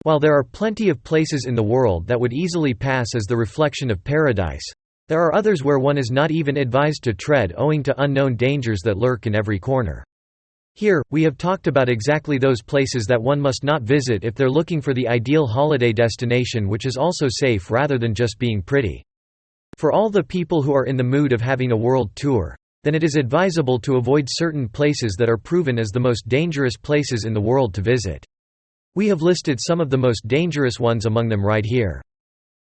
While there are plenty of places in the world that would easily pass as the reflection of paradise, there are others where one is not even advised to tread owing to unknown dangers that lurk in every corner. Here, we have talked about exactly those places that one must not visit if they're looking for the ideal holiday destination which is also safe rather than just being pretty. For all the people who are in the mood of having a world tour, then it is advisable to avoid certain places that are proven as the most dangerous places in the world to visit. We have listed some of the most dangerous ones among them right here.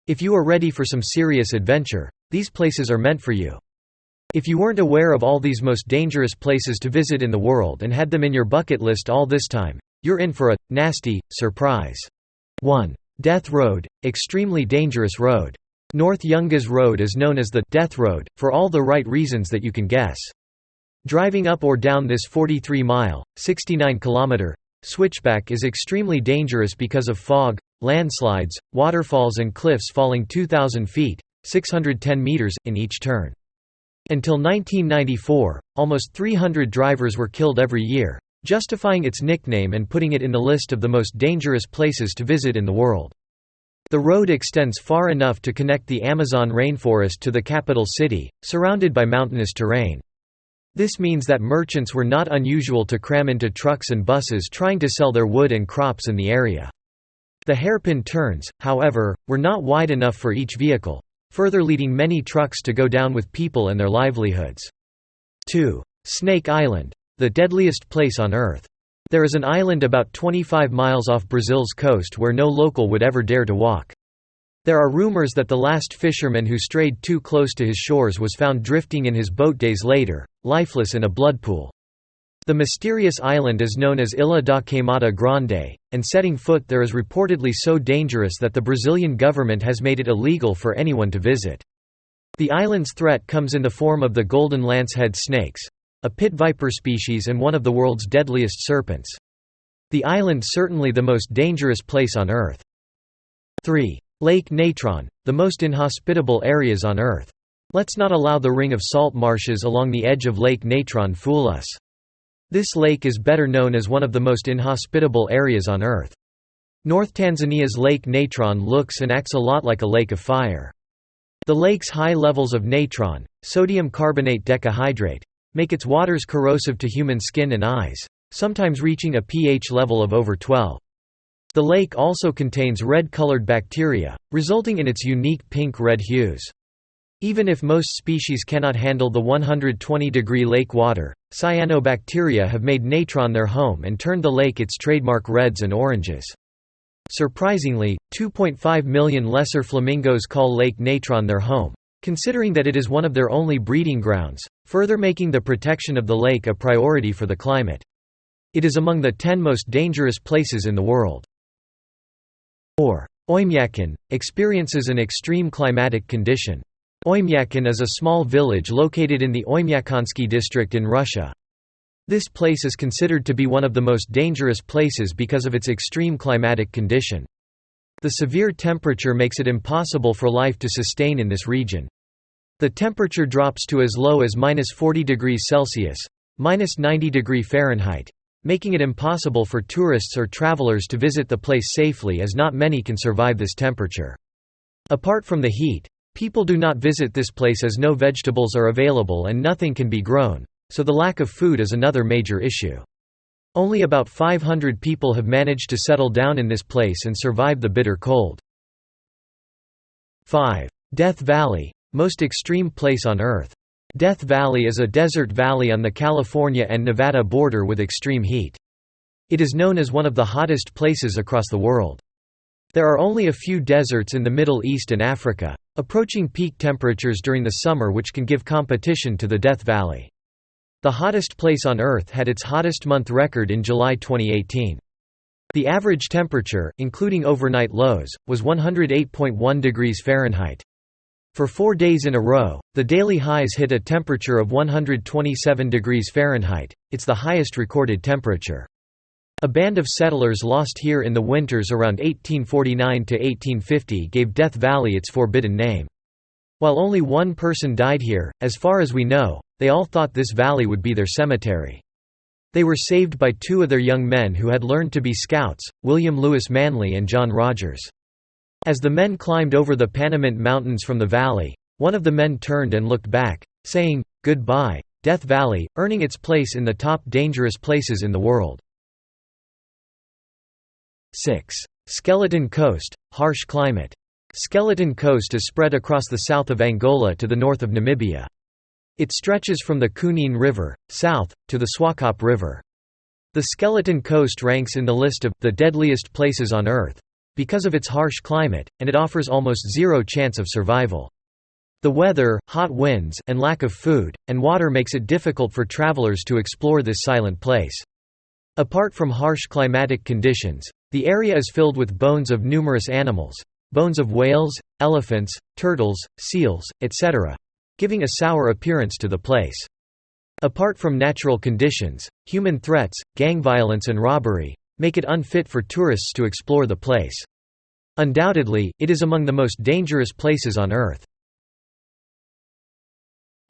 If you are ready for some serious adventure, these places are meant for you. If you weren't aware of all these most dangerous places to visit in the world and had them in your bucket list all this time, you're in for a nasty surprise. 1. Death Road, extremely dangerous road. North Yungas Road is known as the Death Road, for all the right reasons that you can guess. Driving up or down this 43-mile, 69-kilometer switchback is extremely dangerous because of fog, landslides, waterfalls and cliffs falling 2,000 feet, 610 meters, in each turn. Until 1994, almost 300 drivers were killed every year, justifying its nickname and putting it in the list of the most dangerous places to visit in the world. The road extends far enough to connect the Amazon rainforest to the capital city, surrounded by mountainous terrain. This means that merchants were not unusual to cram into trucks and buses trying to sell their wood and crops in the area. The hairpin turns, however, were not wide enough for each vehicle, further leading many trucks to go down with people and their livelihoods. 2. Snake Island, the deadliest place on Earth. There is an island about 25 miles off Brazil's coast where no local would ever dare to walk. There are rumors that the last fisherman who strayed too close to his shores was found drifting in his boat days later, lifeless in a blood pool. The mysterious island is known as Ilha da Queimada Grande, and setting foot there is reportedly so dangerous that the Brazilian government has made it illegal for anyone to visit. The island's threat comes in the form of the golden lancehead snakes, a pit viper species and one of the world's deadliest serpents. The island certainly the most dangerous place on Earth. 3. Lake Natron, the most inhospitable areas on Earth. Let's not allow the ring of salt marshes along the edge of Lake Natron fool us. This lake is better known as one of the most inhospitable areas on Earth. North Tanzania's Lake Natron looks and acts a lot like a lake of fire. The lake's high levels of natron, sodium carbonate decahydrate, make its waters corrosive to human skin and eyes, sometimes reaching a pH level of over 12. The lake also contains red-colored bacteria, resulting in its unique pink-red hues. Even if most species cannot handle the 120-degree lake water, cyanobacteria have made natron their home and turned the lake its trademark reds and oranges. Surprisingly, 2.5 million lesser flamingos call Lake Natron their home, considering that it is one of their only breeding grounds, further making the protection of the lake a priority for the climate. It is among the 10 most dangerous places in the world. 4. Oymyaken, experiences an extreme climatic condition. Oymyaken is a small village located in the Oymyakonski district in Russia. This place is considered to be one of the most dangerous places because of its extreme climatic condition. The severe temperature makes it impossible for life to sustain in this region. The temperature drops to as low as -40 degrees Celsius, -90 degrees Fahrenheit, making it impossible for tourists or travelers to visit the place safely as not many can survive this temperature. Apart from the heat, people do not visit this place as no vegetables are available and nothing can be grown, so the lack of food is another major issue. Only about 500 people have managed to settle down in this place and survive the bitter cold. 5. Death Valley, most extreme place on Earth. Death Valley is a desert valley on the California and Nevada border with extreme heat. It is known as one of the hottest places across the world. There are only a few deserts in the Middle East and Africa, approaching peak temperatures during the summer which can give competition to the Death Valley. The hottest place on Earth had its hottest month record in July 2018. The average temperature, including overnight lows, was 108.1 degrees Fahrenheit. For 4 days in a row, the daily highs hit a temperature of 127 degrees Fahrenheit, it's the highest recorded temperature. A band of settlers lost here in the winters around 1849 to 1850 gave Death Valley its forbidden name. While only one person died here, as far as we know, they all thought this valley would be their cemetery. They were saved by two of their young men who had learned to be scouts, William Lewis Manley and John Rogers. As the men climbed over the Panamint Mountains from the valley, one of the men turned and looked back, saying, "Goodbye, Death Valley," earning its place in the top dangerous places in the world. 6. Skeleton Coast, harsh climate. Skeleton Coast is spread across the south of Angola to the north of Namibia. It stretches from the Cunene River, south, to the Swakop River. The Skeleton Coast ranks in the list of the deadliest places on Earth because of its harsh climate, and it offers almost zero chance of survival. The weather, hot winds, and lack of food and water makes it difficult for travelers to explore this silent place. Apart from harsh climatic conditions, the area is filled with bones of numerous animals, bones of whales, elephants, turtles, seals, etc., giving a sour appearance to the place. Apart from natural conditions, human threats, gang violence and robbery make it unfit for tourists to explore the place. Undoubtedly, it is among the most dangerous places on Earth.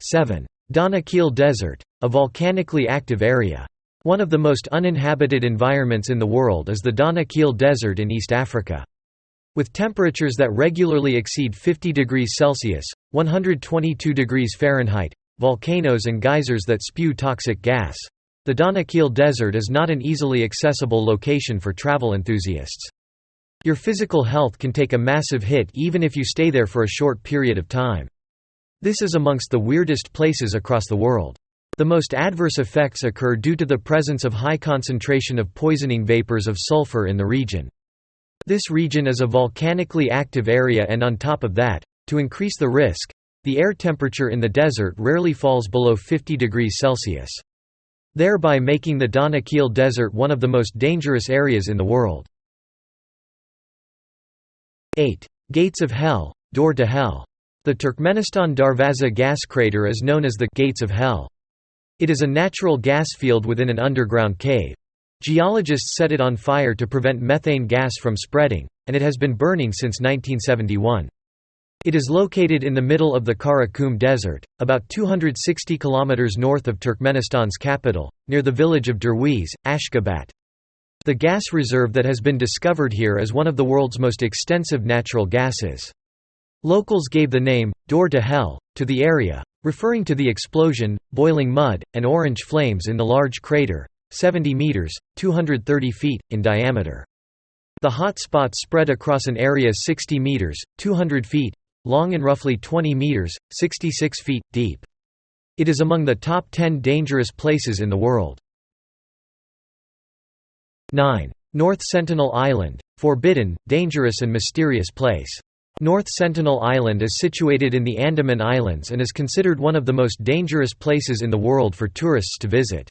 7. Donakil Desert, a volcanically active area. One of the most uninhabited environments in the world is the Donakil Desert in East Africa. With temperatures that regularly exceed 50 degrees Celsius (122 degrees Fahrenheit), volcanoes and geysers that spew toxic gas, the Donakil Desert is not an easily accessible location for travel enthusiasts. Your physical health can take a massive hit even if you stay there for a short period of time. This is amongst the weirdest places across the world. The most adverse effects occur due to the presence of high concentration of poisoning vapors of sulfur in the region. This region is a volcanically active area, and on top of that, to increase the risk, the air temperature in the desert rarely falls below 50 degrees Celsius, thereby making the Donakil Desert one of the most dangerous areas in the world. 8. Gates of Hell, Door to Hell. The Turkmenistan Darvaza gas crater is known as the Gates of Hell. It is a natural gas field within an underground cave. Geologists set it on fire to prevent methane gas from spreading, and it has been burning since 1971. It is located in the middle of the Karakum Desert, about 260 kilometers north of Turkmenistan's capital, near the village of Derwiz, Ashgabat. The gas reserve that has been discovered here is one of the world's most extensive natural gases. Locals gave the name, Door to Hell, to the area, referring to the explosion, boiling mud, and orange flames in the large crater, 70 meters, 230 feet, in diameter. The hot spots spread across an area 60 meters, 200 feet, long and roughly 20 meters, 66 feet, deep. It is among the top 10 dangerous places in the world. 9. North Sentinel Island, forbidden, dangerous and mysterious place. North Sentinel Island is situated in the Andaman Islands and is considered one of the most dangerous places in the world for tourists to visit.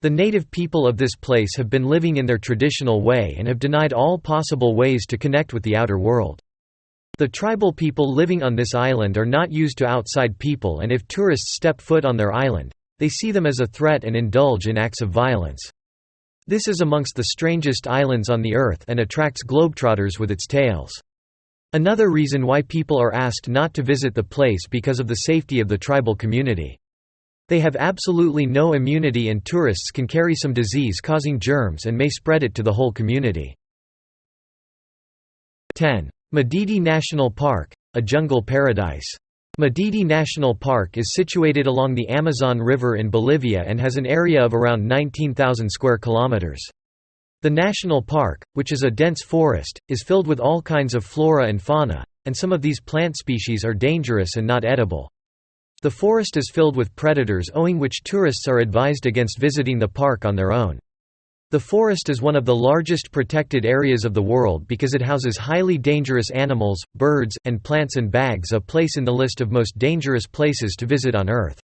The native people of this place have been living in their traditional way and have denied all possible ways to connect with the outer world. The tribal people living on this island are not used to outside people, and if tourists step foot on their island, they see them as a threat and indulge in acts of violence. This is amongst the strangest islands on the earth and attracts globetrotters with its tales. Another reason why people are asked not to visit the place because of the safety of the tribal community. They have absolutely no immunity, and tourists can carry some disease-causing germs and may spread it to the whole community. 10. Madidi National Park, a jungle paradise. Madidi National Park is situated along the Amazon River in Bolivia and has an area of around 19,000 square kilometers. The national park, which is a dense forest, is filled with all kinds of flora and fauna, and some of these plant species are dangerous and not edible. The forest is filled with predators, owing which tourists are advised against visiting the park on their own. The forest is one of the largest protected areas of the world because it houses highly dangerous animals, birds, and plants, and bags a place in the list of most dangerous places to visit on Earth.